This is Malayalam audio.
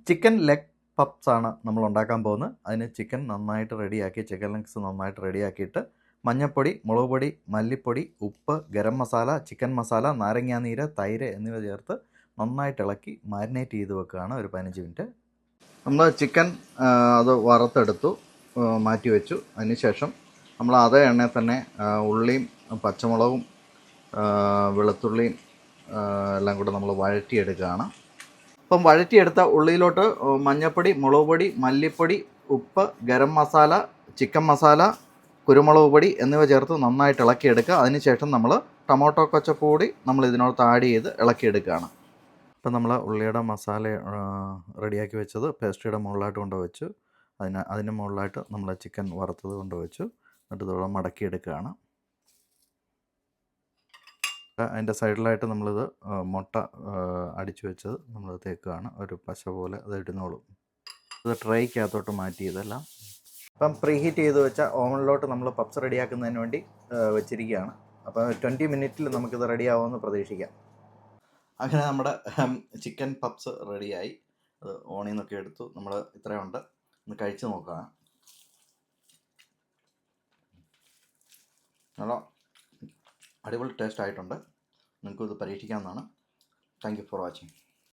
ചിക്കൻ ലെഗ് പപ്സ് ആണ് നമ്മൾ ഉണ്ടാക്കാൻ പോകുന്നത്. അതിന് ചിക്കൻ നന്നായിട്ട് റെഡിയാക്കി, ചിക്കൻ ലെഗ്സ് നന്നായിട്ട് റെഡിയാക്കിയിട്ട് മഞ്ഞൾപ്പൊടി, മുളക് പൊടി, മല്ലിപ്പൊടി, ഉപ്പ്, ഗരം മസാല, ചിക്കൻ മസാല, നാരങ്ങാനീര്, തൈര് എന്നിവ ചേർത്ത് നന്നായിട്ട് ഇളക്കി മാരിനേറ്റ് ചെയ്ത് വെക്കുകയാണ് ഒരു 15 മിനിറ്റ്. നമ്മൾ ചിക്കൻ അത് വറുത്തെടുത്തു, മാറ്റി വെച്ചു. അതിനുശേഷം നമ്മൾ അതേ എണ്ണയിൽ തന്നെ ഉള്ളിയും പച്ചമുളകും വെളുത്തുള്ളിയും എല്ലാം കൂടെ നമ്മൾ വഴറ്റിയെടുക്കുകയാണ്. അപ്പം വഴറ്റിയെടുത്ത ഉള്ളിയിലോട്ട് മഞ്ഞൾപ്പൊടി, മുളക് പൊടി, മല്ലിപ്പൊടി, ഉപ്പ്, ഗരം മസാല, ചിക്കൻ മസാല, കുരുമുളക് പൊടി എന്നിവ ചേർത്ത് നന്നായിട്ട് ഇളക്കിയെടുക്കുക. അതിനുശേഷം നമ്മൾ ടൊമാറ്റോ കെച്ചപ്പ് കൂടി നമ്മൾ ഇതിനകത്ത് ആഡ് ചെയ്ത് ഇളക്കിയെടുക്കുകയാണ്. ഇപ്പം നമ്മൾ ഉള്ളിയുടെ മസാല റെഡിയാക്കി വെച്ചത് പേസ്ട്രിയുടെ മുകളിലായിട്ട് കൊണ്ടുവച്ചു. അതിൻ്റെ മുകളിലായിട്ട് നമ്മൾ ചിക്കൻ വറുത്തത് കൊണ്ടുവച്ചു. എന്നിട്ട് ഇതോടെ മടക്കിയെടുക്കുകയാണ്. അതിൻ്റെ സൈഡിലായിട്ട് നമ്മളിത് മുട്ട അടിച്ചു വെച്ചത് നമ്മൾ തേക്കുകയാണ്. ഒരു പശ പോലെ അത് ഇടുന്നോളും. ഇത് ട്രൈക്കകത്തോട്ട് മാറ്റി ഇതെല്ലാം. ഇപ്പം പ്രീ ഹീറ്റ് ചെയ്ത് വെച്ച ഓവനിലോട്ട് നമ്മൾ പപ്സ് റെഡിയാക്കുന്നതിന് വേണ്ടി വെച്ചിരിക്കുകയാണ്. അപ്പോൾ 20 മിനിറ്റിൽ നമുക്കിത് റെഡിയാവുമെന്ന് പ്രതീക്ഷിക്കാം. അങ്ങനെ നമ്മുടെ ചിക്കൻ പപ്സ് റെഡിയായി. അത് ഓണിൽ നിന്നൊക്കെ എടുത്തു. നമ്മൾ ഇത്രയുണ്ട്, ഒന്ന് കഴിച്ച് നോക്കാം. നല്ല അടിപൊളി ടേസ്റ്റ് ആയിട്ടുണ്ട്. നിങ്ങൾക്കും ഇത് പരീക്ഷിക്കാവുന്നതാണ്. Thank you for watching.